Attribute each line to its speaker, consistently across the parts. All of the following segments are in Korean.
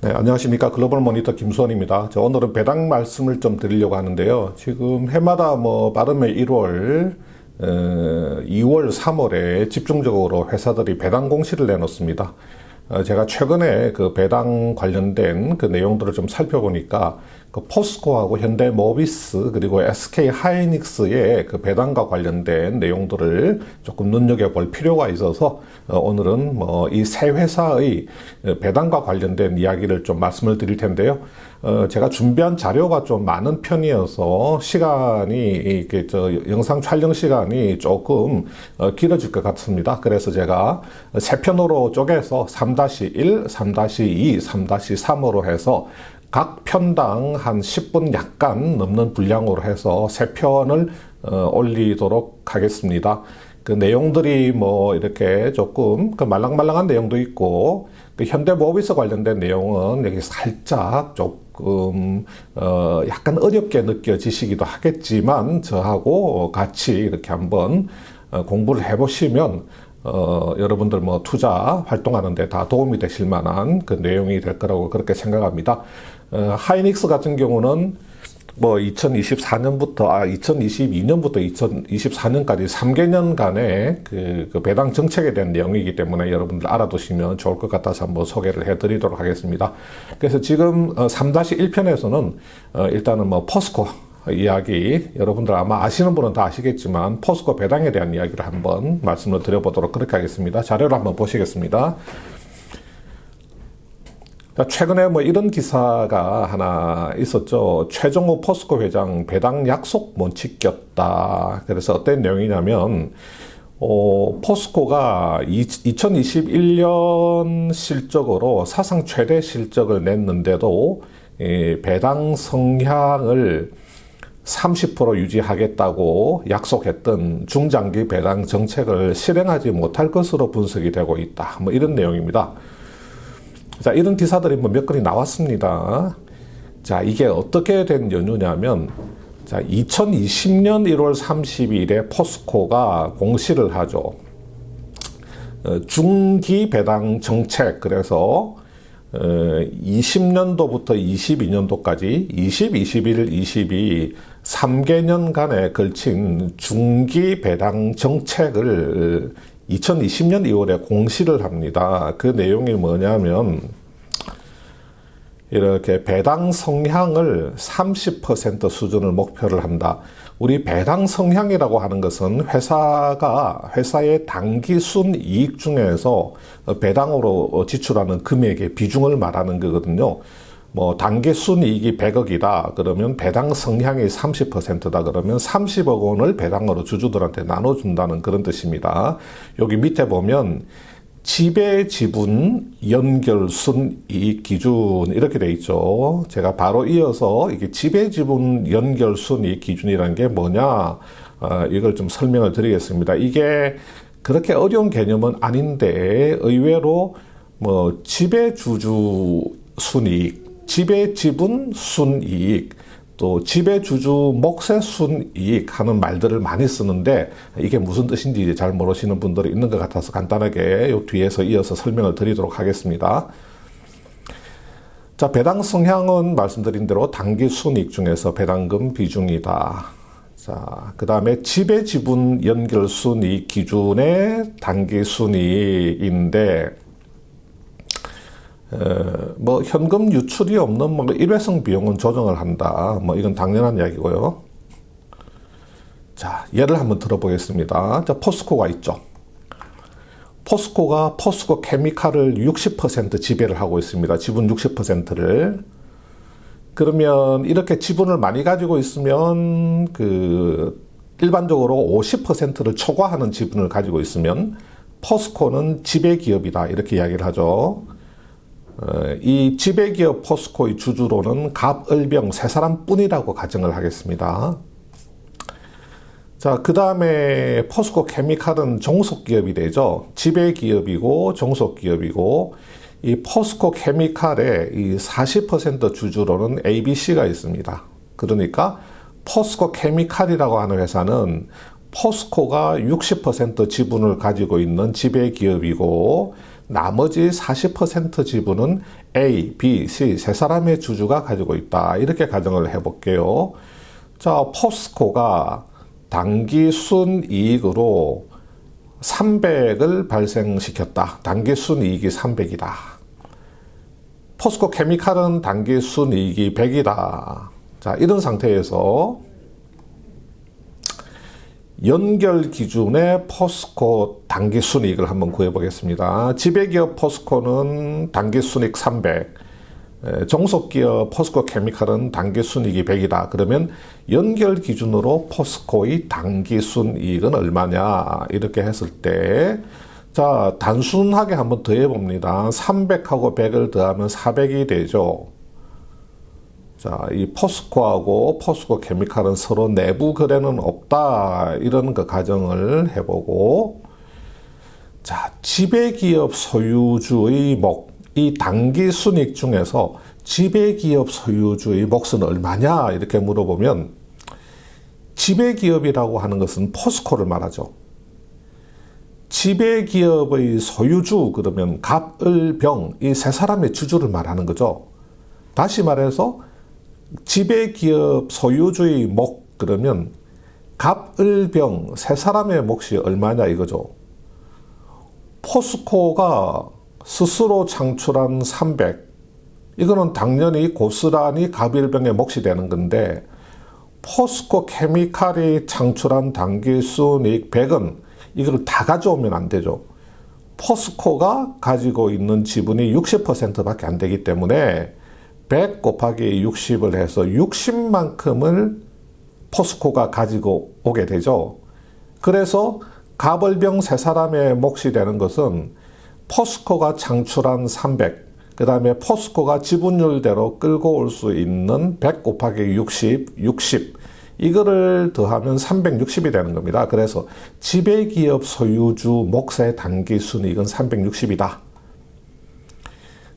Speaker 1: 네, 안녕하십니까. 글로벌 모니터 김수원입니다. 오늘은 배당 말씀을 좀 드리려고 하는데요. 지금 해마다 빠르면 1월, 2월, 3월에 집중적으로 회사들이 배당 공시를 내놓습니다. 제가 최근에 그 배당 관련된 그 내용들을 좀 살펴보니까 그 포스코하고 현대모비스 그리고 SK 하이닉스의 그 배당과 관련된 내용들을 조금 눈여겨볼 필요가 있어서 오늘은 이 세 회사의 배당과 관련된 이야기를 좀 말씀을 드릴 텐데요. 제가 준비한 자료가 좀 많은 편이어서 시간이 영상 촬영 시간이 조금 길어질 것 같습니다. 그래서 제가 세 편으로 쪼개서 3-1, 3-2, 3-3으로 해서 각 편당 한 10분 약간 넘는 분량으로 해서 세 편을 올리도록 하겠습니다. 그 내용들이 이렇게 조금 그 말랑말랑한 내용도 있고, 그 현대모비스 관련된 내용은 여기 살짝 조금 약간 어렵게 느껴지시기도 하겠지만 저하고 같이 이렇게 한번 공부를 해보시면 여러분들 투자 활동하는데 다 도움이 되실 만한 그 내용이 될 거라고 그렇게 생각합니다. 하이닉스 같은 경우는 2022년부터 2024년까지 3개년간의 그 배당 정책에 대한 내용이기 때문에 여러분들 알아두시면 좋을 것 같아서 한번 소개를 해드리도록 하겠습니다. 그래서 지금 3-1편에서는 일단은 포스코 이야기, 여러분들 아마 아시는 분은 다 아시겠지만 포스코 배당에 대한 이야기를 한번 말씀을 드려보도록 그렇게 하겠습니다. 자료를 한번 보시겠습니다. 최근에 이런 기사가 하나 있었죠. 최정호 포스코 회장 배당 약속 못 지켰다. 그래서 어떤 내용이냐면 포스코가 2021년 실적으로 사상 최대 실적을 냈는데도 배당 성향을 30% 유지하겠다고 약속했던 중장기 배당 정책을 실행하지 못할 것으로 분석이 되고 있다. 이런 내용입니다. 자, 이런 기사들이 몇 건이 나왔습니다. 자, 이게 어떻게 된 연유냐면, 자, 2020년 1월 30일에 포스코가 공시를 하죠. 중기 배당 정책, 그래서 20년도부터 22년도까지 21, 22, 3개년간에 걸친 중기 배당 정책을 2020년 2월에 공시를 합니다. 그 내용이 뭐냐면 이렇게 배당 성향을 30% 수준을 목표를 한다. 우리 배당 성향이라고 하는 것은 회사의 당기 순이익 중에서 배당으로 지출하는 금액의 비중을 말하는 거거든요. 당기 순이익이 100억이다. 그러면 배당 성향이 30%다. 그러면 30억 원을 배당으로 주주들한테 나눠준다는 그런 뜻입니다. 여기 밑에 보면 지배 지분 연결 순이익 기준 이렇게 돼 있죠. 제가 바로 이어서 이게 지배 지분 연결 순이익 기준이라는 게 뭐냐, 이걸 좀 설명을 드리겠습니다. 이게 그렇게 어려운 개념은 아닌데 의외로 지배 주주 순이익, 지배 지분 순이익, 또 지배 주주 몫의 순이익 하는 말들을 많이 쓰는데 이게 무슨 뜻인지 잘 모르시는 분들이 있는 것 같아서 간단하게 요 뒤에서 이어서 설명을 드리도록 하겠습니다. 자, 배당 성향은 말씀드린 대로 당기 순이익 중에서 배당금 비중이다. 자, 그 다음에 지배 지분 연결 순이익 기준의 당기 순이익인데 현금 유출이 없는 일회성 비용은 조정을 한다. 이건 당연한 이야기고요. 자, 예를 한번 들어보겠습니다. 자, 포스코가 있죠. 포스코가 포스코 케미칼을 60% 지배를 하고 있습니다. 지분 60%를. 그러면 이렇게 지분을 많이 가지고 있으면 일반적으로 50%를 초과하는 지분을 가지고 있으면 포스코는 지배기업이다. 이렇게 이야기를 하죠. 이 지배기업 포스코의 주주로는 갑을병 세 사람뿐이라고 가정을 하겠습니다. 자, 그 다음에 포스코 케미칼은 종속기업이 되죠. 지배기업이고 종속기업이고, 이 포스코 케미칼의 이 40% 주주로는 ABC가 있습니다. 그러니까 포스코 케미칼이라고 하는 회사는 포스코가 60% 지분을 가지고 있는 지배기업이고 나머지 40% 지분은 A, B, C 세 사람의 주주가 가지고 있다. 이렇게 가정을 해볼게요. 자, 포스코가 당기 순이익으로 300을 발생시켰다. 당기 순이익이 300이다. 포스코 케미칼은 당기 순이익이 100이다. 자, 이런 상태에서 연결 기준의 포스코 당기 순이익을 한번 구해보겠습니다. 지배기업 포스코는 당기 순이익 300, 종속기업 포스코 케미칼은 당기 순이익이 100이다. 그러면 연결 기준으로 포스코의 당기 순이익은 얼마냐 이렇게 했을 때, 자, 단순하게 한번 더해봅니다. 300하고 100을 더하면 400이 되죠. 자, 이 포스코하고 포스코 케미칼은 서로 내부 거래는 없다. 이런 그 가정을 해보고, 자, 지배기업 소유주의 목, 이 당기 순이익 중에서 지배기업 소유주의 몫은 얼마냐? 이렇게 물어보면, 지배기업이라고 하는 것은 포스코를 말하죠. 지배기업의 소유주, 그러면 갑, 을, 병, 이 세 사람의 주주를 말하는 거죠. 다시 말해서, 지배기업 소유주의 목, 그러면 갑, 을, 병 세 사람의 몫이 얼마냐 이거죠. 포스코가 스스로 창출한 300, 이거는 당연히 고스란히 갑, 을, 병의 몫이 되는 건데, 포스코 케미칼이 창출한 당기순이익 100은 이걸 다 가져오면 안 되죠. 포스코가 가지고 있는 지분이 60%밖에 안 되기 때문에 100 곱하기 60을 해서 60만큼을 포스코가 가지고 오게 되죠. 그래서 갑을병 세 사람의 몫이 되는 것은 포스코가 창출한 300, 그 다음에 포스코가 지분율대로 끌고 올 수 있는 100 곱하기 60, 60, 이거를 더하면 360이 되는 겁니다. 그래서 지배기업 소유주 몫의 당기순이익은 360이다.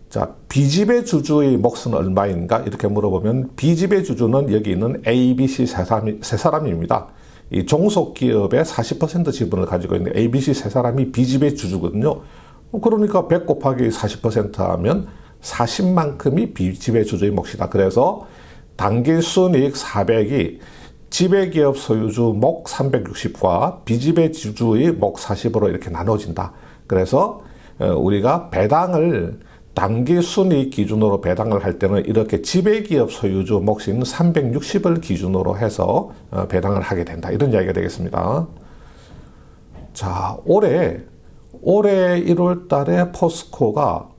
Speaker 1: 자, B집의 주주의 몫은 얼마인가? 이렇게 물어보면 B집의 주주는 여기 있는 A, B, C 세 사람입니다. 이 종속기업의 40% 지분을 가지고 있는 A, B, C 세 사람이 B집의 주주거든요. 그러니까 100 곱하기 40% 하면 40만큼이 B집의 주주의 몫이다. 그래서 당기순이익 400이 지배기업 소유주 목 360과 B집의 주주의 목 40으로 이렇게 나눠진다. 그래서 우리가 배당을 당기순이익 기준으로 배당을 할 때는 이렇게 지배기업 소유주 몫인 360을 기준으로 해서 배당을 하게 된다. 이런 이야기가 되겠습니다. 자, 올해 1월 달에 포스코가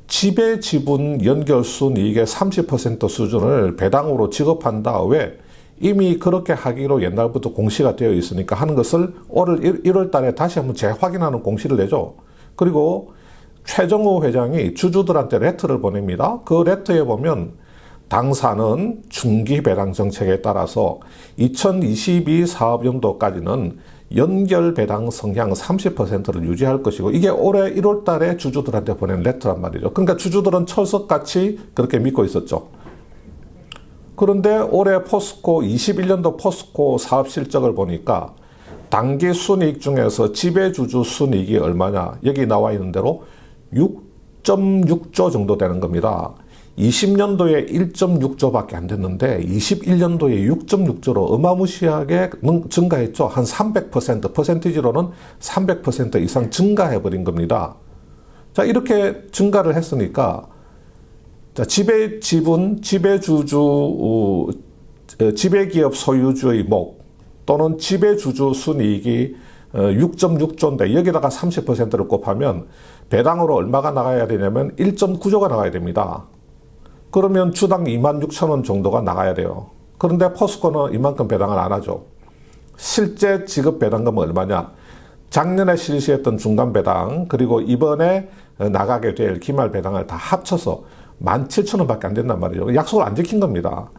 Speaker 1: 지배 지분 연결 순이익의 30% 수준을 배당으로 지급한다. 왜? 이미 그렇게 하기로 옛날부터 공시가 되어 있으니까 하는 것을 올 1월 달에 다시 한번 재확인하는 공시를 내죠. 그리고 최정호 회장이 주주들한테 레터를 보냅니다. 그 레터에 보면 당사는 중기 배당 정책에 따라서 2022 사업연도까지는 연결 배당 성향 30%를 유지할 것이고, 이게 올해 1월 달에 주주들한테 보낸 레터란 말이죠. 그러니까 주주들은 철석같이 그렇게 믿고 있었죠. 그런데 올해 포스코 21년도 포스코 사업 실적을 보니까 당기 순이익 중에서 지배주주 순이익이 얼마냐? 여기 나와 있는 대로 6.6조 정도 되는 겁니다. 20년도에 1.6조밖에 안 됐는데 21년도에 6.6조로 어마무시하게 증가했죠. 한 300%, 퍼센티지로는 300% 이상 증가해버린 겁니다. 자, 이렇게 증가를 했으니까, 자, 지배기업 소유주의 목 또는 지배주주 순이익이 6.6조인데 여기다가 30%를 곱하면 배당으로 얼마가 나가야 되냐면 1.9조가 나가야 됩니다. 그러면 주당 26,000원 정도가 나가야 돼요. 그런데 포스코는 이만큼 배당을 안 하죠. 실제 지급 배당금은 얼마냐? 작년에 실시했던 중간 배당, 그리고 이번에 나가게 될 기말 배당을 다 합쳐서 17,000원밖에 안 된단 말이죠. 약속을 안 지킨 겁니다.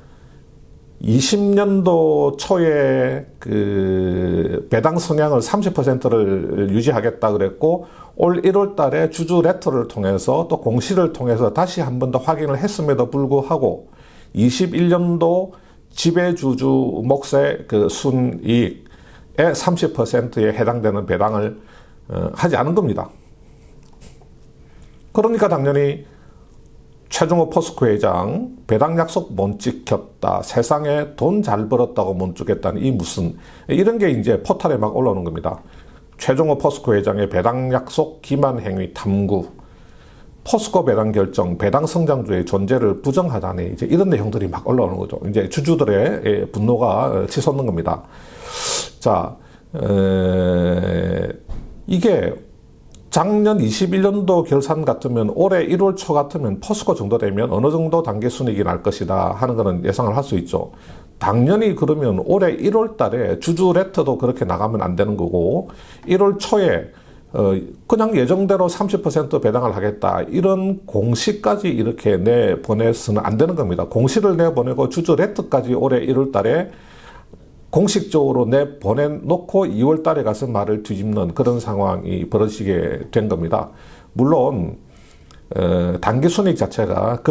Speaker 1: 20년도 초에 그 배당 성향을 30%를 유지하겠다 그랬고, 올 1월 달에 주주 레터를 통해서 또 공시를 통해서 다시 한 번 더 확인을 했음에도 불구하고 21년도 지배주주 몫의 그 순이익의 30%에 해당되는 배당을 하지 않은 겁니다. 그러니까 당연히 최종호 포스코 회장 배당 약속 못 지켰다. 세상에 돈 잘 벌었다고 못 주겠다는 이 무슨 이런 게 이제 포털에 막 올라오는 겁니다. 최종호 포스코 회장의 배당 약속 기만 행위 탐구. 포스코 배당 결정, 배당 성장주의 존재를 부정하다니 이제 이런 내용들이 막 올라오는 거죠. 이제 주주들의 분노가 치솟는 겁니다. 자, 이게 작년 21년도 결산 같으면 올해 1월 초 같으면 포스코 정도 되면 어느 정도 단기 순이익이 날 것이다 하는 것은 예상을 할 수 있죠. 당연히 그러면 올해 1월 달에 주주 레터도 그렇게 나가면 안 되는 거고 1월 초에 그냥 예정대로 30% 배당을 하겠다 이런 공시까지 이렇게 내보내서는 안 되는 겁니다. 공시를 내보내고 주주 레터까지 올해 1월 달에 공식적으로 내보내놓고 2월 달에 가서 말을 뒤집는 그런 상황이 벌어지게 된 겁니다. 물론 단기 순이익 자체가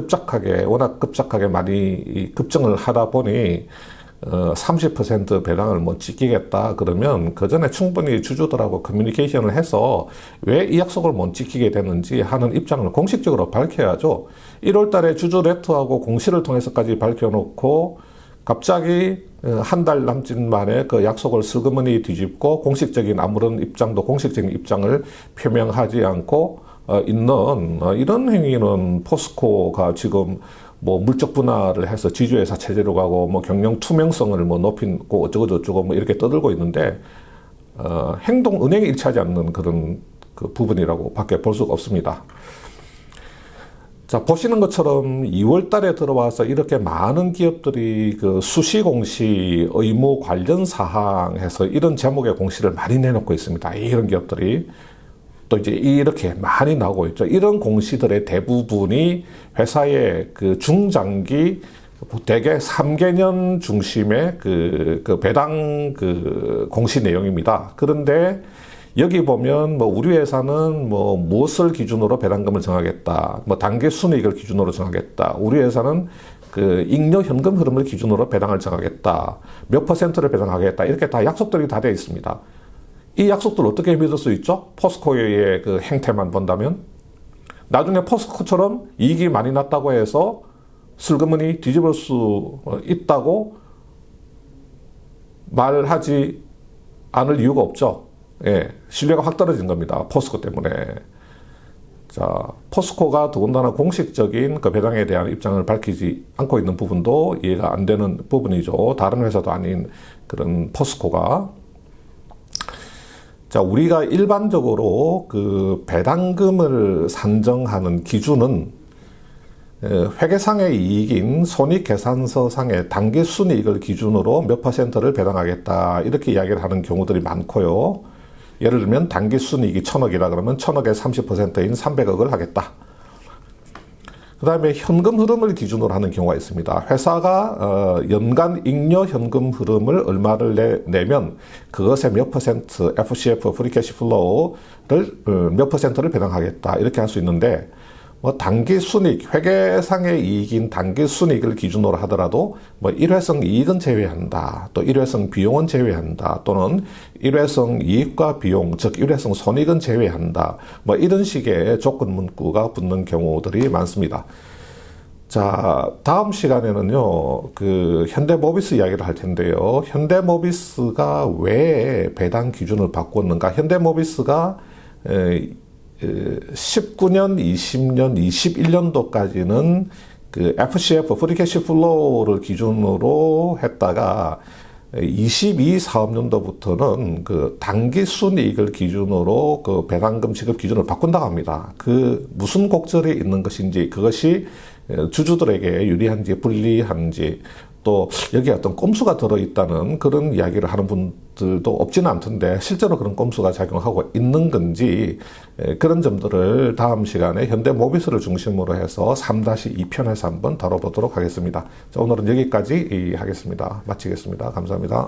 Speaker 1: 워낙 급작하게 많이 급증을 하다 보니 30% 배당을 뭐 지키겠다 그러면 그 전에 충분히 주주들하고 커뮤니케이션을 해서 왜 이 약속을 못 지키게 되는지 하는 입장을 공식적으로 밝혀야죠. 1월 달에 주주 레터하고 공시를 통해서까지 밝혀놓고 갑자기 한 달 남짓 만에 그 약속을 슬그머니 뒤집고 공식적인 아무런 입장도 공식적인 입장을 표명하지 않고 있는 이런 행위는 포스코가 지금 뭐 물적 분할을 해서 지주회사 체제로 가고 뭐 경영 투명성을 뭐 높이고 어쩌고 저쩌고 뭐 이렇게 떠들고 있는데 은행에 일치하지 않는 그런 그 부분이라고 밖에 볼 수가 없습니다. 자, 보시는 것처럼 2월 달에 들어와서 이렇게 많은 기업들이 그 수시공시 의무 관련 사항 해서 이런 제목의 공시를 많이 내놓고 있습니다. 이런 기업들이 또 이제 이렇게 많이 나오고 있죠. 이런 공시들의 대부분이 회사의 그 중장기 대개 3개년 중심의 그 배당 그 공시 내용입니다. 그런데 여기 보면 뭐 우리 회사는 뭐 무엇을 기준으로 배당금을 정하겠다. 뭐 단기 순이익을 기준으로 정하겠다. 우리 회사는 그 잉여 현금 흐름을 기준으로 배당을 정하겠다. 몇 퍼센트를 배당하겠다. 이렇게 다 약속들이 다 되어 있습니다. 이 약속들 어떻게 믿을 수 있죠? 포스코의 그 행태만 본다면 나중에 포스코처럼 이익이 많이 났다고 해서 슬그머니 뒤집을 수 있다고 말하지 않을 이유가 없죠. 예, 신뢰가 확 떨어진 겁니다. 포스코 때문에. 자, 포스코가 더군다나 공식적인 그 배당에 대한 입장을 밝히지 않고 있는 부분도 이해가 안 되는 부분이죠. 다른 회사도 아닌 그런 포스코가. 자, 우리가 일반적으로 그 배당금을 산정하는 기준은 회계상의 이익인 손익계산서상의 단기 순이익을 기준으로 몇 퍼센트를 배당하겠다 이렇게 이야기를 하는 경우들이 많고요. 예를 들면 단기 순이익이 1,000억이라 그러면 1,000억의 30%인 300억을 하겠다. 그 다음에 현금 흐름을 기준으로 하는 경우가 있습니다. 회사가 연간 잉여 현금 흐름을 얼마를 내면 그것의 몇 퍼센트 FCF 프리캐시 플로우를 몇 퍼센트를 배당하겠다 이렇게 할 수 있는데 뭐 단기 순이익, 회계상의 이익인 단기 순이익을 기준으로 하더라도 뭐 일회성 이익은 제외한다, 또 일회성 비용은 제외한다, 또는 일회성 이익과 비용, 즉 일회성 손익은 제외한다, 뭐 이런 식의 조건 문구가 붙는 경우들이 많습니다. 자, 다음 시간에는요, 그 현대모비스 이야기를 할 텐데요. 현대모비스가 왜 배당 기준을 바꿨는가? 현대모비스가 19년, 20년, 21년도까지는 그 FCF, 프리캐시 플로우를 기준으로 했다가 22 사업년도부터는 그 단기 순이익을 기준으로 그 배당금 지급 기준을 바꾼다고 합니다. 그 무슨 곡절이 있는 것인지, 그것이 주주들에게 유리한지 불리한지, 또 여기에 어떤 꼼수가 들어있다는 그런 이야기를 하는 분들도 없지는 않던데 실제로 그런 꼼수가 작용하고 있는 건지 그런 점들을 다음 시간에 현대모비스를 중심으로 해서 3-2편에서 한번 다뤄보도록 하겠습니다. 자, 오늘은 여기까지 하겠습니다. 마치겠습니다. 감사합니다.